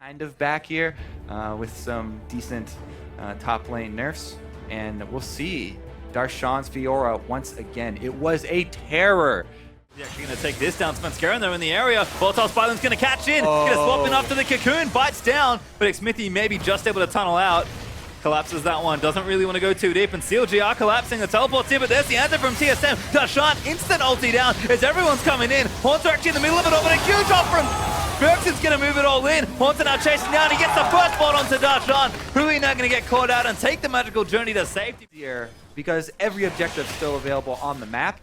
kind of back here with some decent top lane nerfs, and we'll see Darshan's Fiora once again. It was a terror. He's actually going to take this down. Spenskaren though in the area. Voltos Byland's going to catch in. Going to swap in after the cocoon. Bites down, but Smithy maybe just able to tunnel out. Collapses that one. Doesn't really want to go too deep. And CLG are collapsing. The teleport's here, but there's the answer from TSM. Darshan, instant ulti down as everyone's coming in. Haunter actually in the middle of it all, but a huge off from Bergson's going to move it all in. Haunter now chasing down. He gets the first bot onto Darshan. Hui now going to get caught out and take the magical journey to safety Here, because every objective is still available on the map.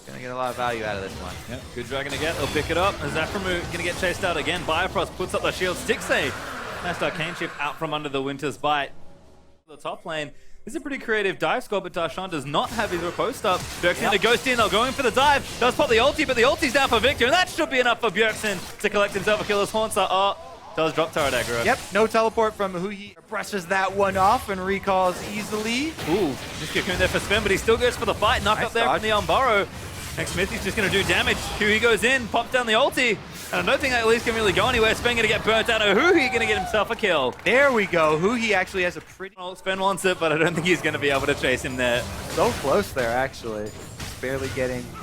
Gonna get a lot of value out of this one. Yep, good dragon again. They'll pick it up. Zaphramu gonna get chased out again. Bifrost puts up the shield. Stixay. Nice arcane shift out from under the Winter's Bite. The top lane. This is a pretty creative dive score, but Darshan does not have his riposte up. Bjergsen to ghost in. They'll go in for the dive. Does pop the ulti, but the ulti's down for Victor, and that should be enough for Bjergsen to collect himself a kill as Haunter. Does drop turret aggro. Yep, no teleport from Hui. Brushes that one off and recalls easily. Ooh, just cocoon there for Sven, but he still goes for the fight. Knock Nice up there dodge. from the Burrow. Next Smithy's just going to do damage. Hui goes in, pops down the ulti. And I don't think that at least can really go anywhere. Sven going to get burnt out. Hui going to get himself a kill. There we go. Hui actually has a pretty... Well, Sven wants it, but I don't think he's going to be able to chase him there. So close there, actually. Just barely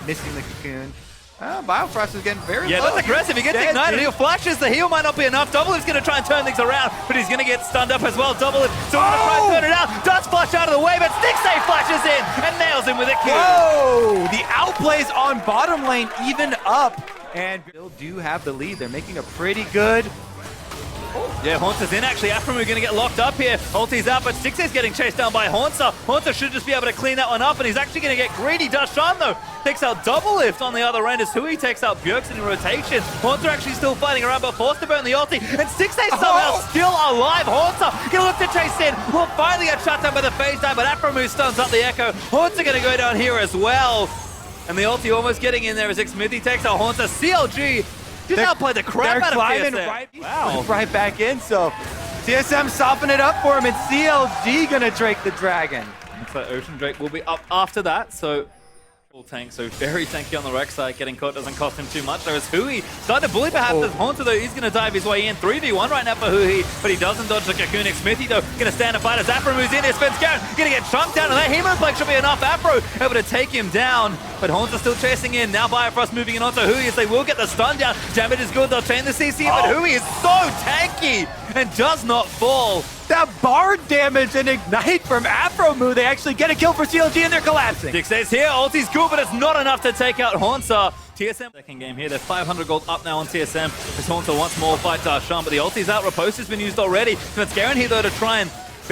missing the cocoon. Biofrost is getting very Yeah, low. that's aggressive. He gets ignited. He'll flashes. The heal might not be enough. Doublelift's going to try and turn things around, but he's going to get stunned up as well. Doublelift still going to try and turn it out. Does flash out of the way, but Stixay flashes in and nails him with a Q. Whoa! The outplays on bottom lane even up. And still do have the lead. They're making a pretty good... Yeah, Haunter's in actually. Aframu going to get locked up here. Ulti's out, but Stixay's getting chased down by Haunter. Haunter should just be able to clean that one up, and he's actually going to get greedy. Darshan, though, takes out Doublelift on the other end as Hui takes out Bjergsen in rotation. Haunter actually still fighting around, but forced to burn the ulti. And Stixay somehow still alive. Haunter going to look to chase in. Will finally get shut down by the phase dive, but Aframu stuns up the Echo. Haunter going to go down here as well. And the ulti almost getting in there as Smithy takes out Haunter. CLG did not play the crap out of TSM. Right back in, so TSM soften it up for him, and CLG gonna Drake the Dragon. So Ocean Drake will be up after that, so full tank, so very tanky on the Rex side. Getting caught doesn't cost him too much. There is Hui. Starting to bully perhaps as Haunter, though. He's going to dive his way in. 3v1 right now for Hui, but he doesn't dodge the cocoon. Smithy, though, going to stand and fight as Afro moves in. Spenskaren going to get chunked down, and that Hemoplex should be enough. Afro able to take him down, but Haunter still chasing in. Now Bifrost moving in onto Hui as they will get the stun down. Damage is good. They'll chain the CC, but Hui is so tanky and does not fall. That Bard damage and Ignite from Afromu, they actually get a kill for CLG and they're collapsing. Stixay's here, ulti's cool, but it's not enough to take out Haunter. TSM second game here, they're 500 gold up now on TSM as Haunter once more fight Darshan, but the ulti's out, Riposte has been used already. Spenskaren here though to try and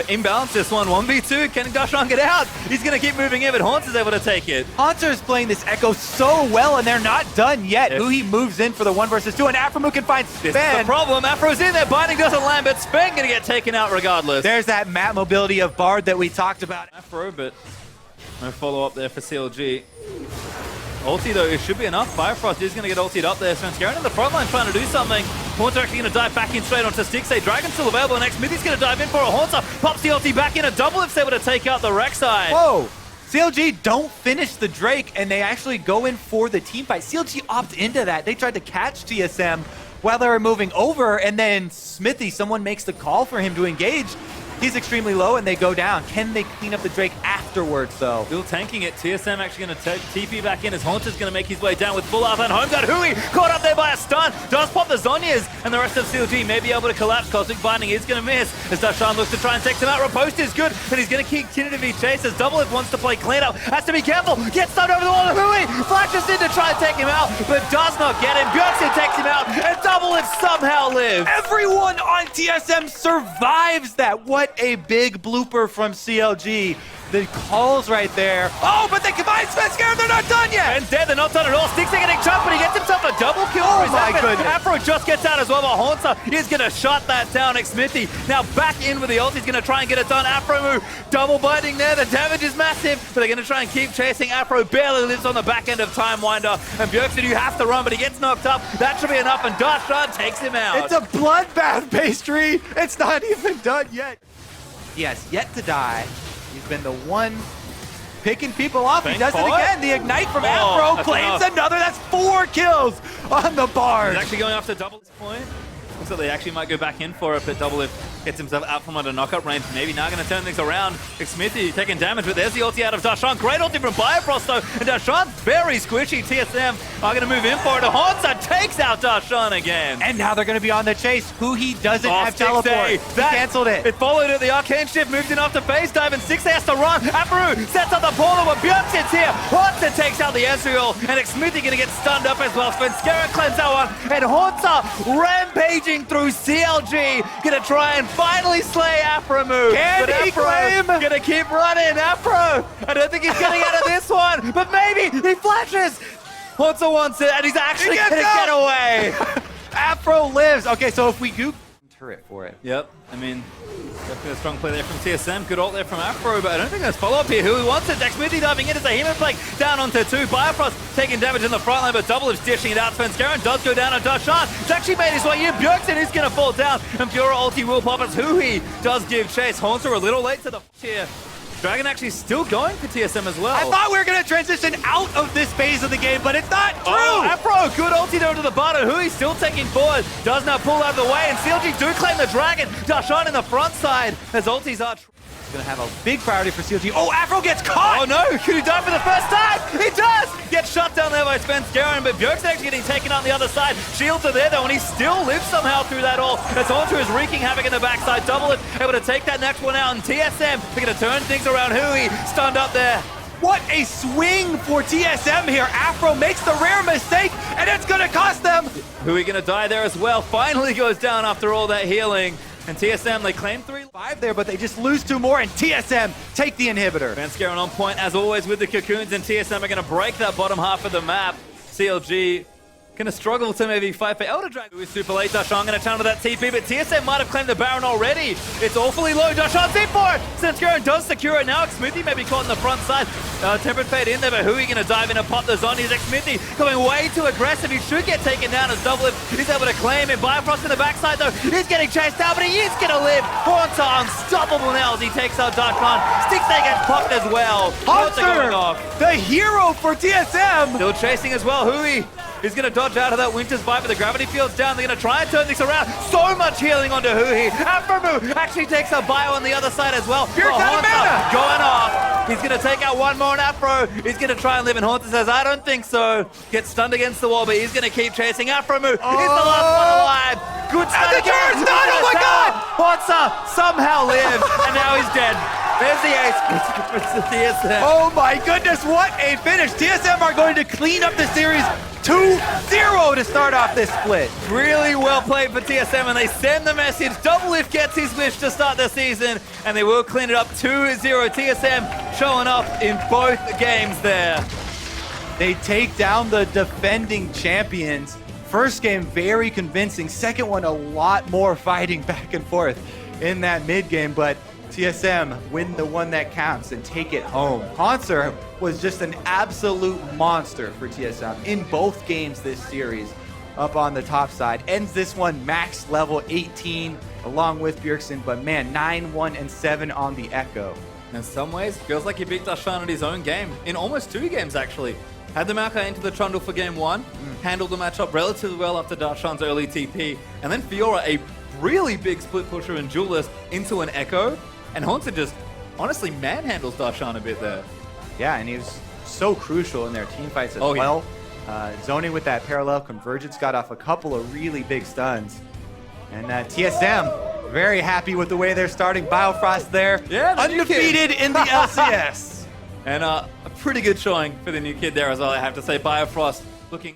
imbalance this one. 1v2, can Darshan get out? He's going to keep moving in, but Haunter's able to take it. Haunter is playing this Echo so well, and they're not done yet. Hui moves in for the 1 versus 2, and Aframu can find Sven. This is the problem. Afro's in there, binding doesn't land, but Sven going to get taken out regardless. There's that map mobility of Bard that we talked about. Afro, but no follow-up there for CLG. Ulti though, it should be enough. Bifrost is going to get ultied up there. Spenskaren in the front line trying to do something. Haunter actually going to dive back in straight onto Stixay. Dragon's still available. Next, Smithy's going to dive in for a Haunter. Pops the ulti back in. A Doublelift's able to take out the Rek'Sai. Whoa! CLG don't finish the Drake, and they actually go in for the team fight. CLG opt into that. They tried to catch TSM while they were moving over, and then Smithy, someone makes the call for him to engage. He's extremely low, and they go down. Can they clean up the Drake afterwards, though? Still tanking it. TSM actually going to TP back in as Haunter's going to make his way down with full health and home guard. Hui caught up there by a stun. Does pop the Zhonya's, and the rest of CLG may be able to collapse. Cosmic Binding is going to miss as Darshan looks to try and take him out. Riposte is good, but he's going to continue to be chased as Doublelift wants to play cleanup. Has to be careful. Gets stunned over the wall. Hui flashes in to try and take him out, but does not get him. Bjergsen takes him out, and Doublelift somehow lives. Everyone on TSM survives that. What a big blooper from CLG. The calls right there. Oh, but they combine Spenskaren, they're not done yet! And dead, they're not done at all. Stixay getting chunked, but he gets himself a double kill. Oh my goodness. Afro just gets out as well, but Haunter is going to shut that down. Smithy now back in with the ult. He's going to try and get it done. Afro move, double biting there. The damage is massive, but they're going to try and keep chasing. Afro barely lives on the back end of Time Winder. And Bjergsen, you have to run, but he gets knocked up. That should be enough, and Darshan takes him out. It's a bloodbath pastry. It's not even done yet. He has yet to die. He's been the one picking people off. He does it again. The Ignite from Afro claims another. That's 4 kills on the Bard. He's actually going after double this point. Looks like they actually might go back in for it, but Double gets himself out from under knockup range. Maybe now going to turn things around. Smithy taking damage, but there's the ulti out of Darshan. Great ulti from Bifrost though, and Darshan very squishy. TSM are going to move in for it. Hansa takes out Darshan again. And now they're going to be on the chase. Huhi doesn't have 6A. teleport. He canceled it. It followed it. The Arcane Shift moved in after face dive, and 6A has to run. Aperu sets up the portal, but Björksen's here. Hansa takes out the Ezreal, and Smithy going to get stunned up as well. Svenskeren cleanse that one, and Hansa rampaging through CLG. Going to try and finally slay Aframu. Can he claim? Going to keep running. Afro, I don't think he's getting out of this one, but maybe he flashes. Hansa wants it, and he's actually going to get away. Afro lives. Okay, so if we do turret for it. Yep, I mean, definitely a strong play there from TSM. Good ult there from Afro, but I don't think there's follow-up here. Who wants it? Smithy diving in as a Human Flake down onto 2. Bifrost taking damage in the front line, but Double is dishing it out. Svenskeren does go down on Darshan. He's actually made his way in. Björksen is going to fall down, and Fiora ulti will pop as Huhi does give chase. Hansa a little late to the here. Dragon actually still going for TSM as well. I thought we were going to transition out of this phase of the game, but it's not true. Oh, Afro, good ulti there to the bottom. Hui's still taking forward. Does not pull out of the way, and CLG do claim the Dragon. Darshan in the front side as ultis are... Going to have a big priority for CLG. Oh, Afro gets caught! Oh no, could he die for the first time? He does! Gets shut down there by Svenskeren, but Björk's actually getting taken out on the other side. Shields are there though, and he still lives somehow through that all. As Onto is wreaking havoc in the backside. Double it, able to take that next one out, and TSM, they're going to turn things around. Hui stunned up there. What a swing for TSM here. Afro makes the rare mistake, and it's going to cost them. Hui going to die there as well. Finally goes down after all that healing. And TSM, they claim 3-5 there, but they just lose 2 more, and TSM take the inhibitor. Svenskeren on point, as always, with the cocoons, and TSM are going to break that bottom half of the map. CLG going to struggle to maybe fight for Elder Dragon. Who is super late. Darshan going to channel that TP, but TSM might have claimed the Baron already. It's awfully low. Darshan's in for it. Svenskeren does secure it now. Smithy may be caught in the front side. Tempered Fade in there, but Hui going to dive in and pop the zombies. Smithy going way too aggressive. He should get taken down as Double. He's able to claim it. Bifrost in the backside though. He's getting chased down, but he is going to live. Hansa unstoppable now as he takes out Darshan. Stixay gets popped as well. Hansa going off. The hero for TSM. Still chasing as well. Hui is going to dodge out of that Winter's Bite, but the gravity field's down. They're going to try and turn things around. So much healing onto Huhi. Aframu actually takes a bio on the other side as well. Hansa going off. He's going to take out one more on Afro. He's going to try and live, and Hansa says, I don't think so. Gets stunned against the wall, but he's going to keep chasing. Aframu is the last one alive. Good stun. And the turn's done. Oh my God. Hansa somehow lived, and now he's dead. There's the ace for TSM. Oh my goodness, what a finish. TSM are going to clean up the series 2-0 to start off this split. Really well played for TSM, and they send the message. Double Lift gets his wish to start the season, and they will clean it up 2-0. TSM showing up in both games there. They take down the defending champions. First game, very convincing. Second one, a lot more fighting back and forth in that mid game, but TSM win the one that counts and take it home. Hansa was just an absolute monster for TSM in both games this series. Up on the top side, ends this one max level 18 along with Björksen, but man, 9-1-7 on the Echo. In some ways, feels like he beat Darshan at his own game. In almost 2 games, actually. Had the Maokai into the trundle for game 1, handled the matchup relatively well after Darshan's early TP, and then Fiora, a really big split pusher and duelist, into an Echo, and Hansa just honestly manhandles Darshan a bit there. Yeah, and he was so crucial in their team fights as well. Zoning with that parallel convergence got off a couple of really big stuns. And TSM, very happy with the way they're starting. Biofrost there, undefeated in the LCS. And a pretty good showing for the new kid there as well, I have to say. Biofrost looking...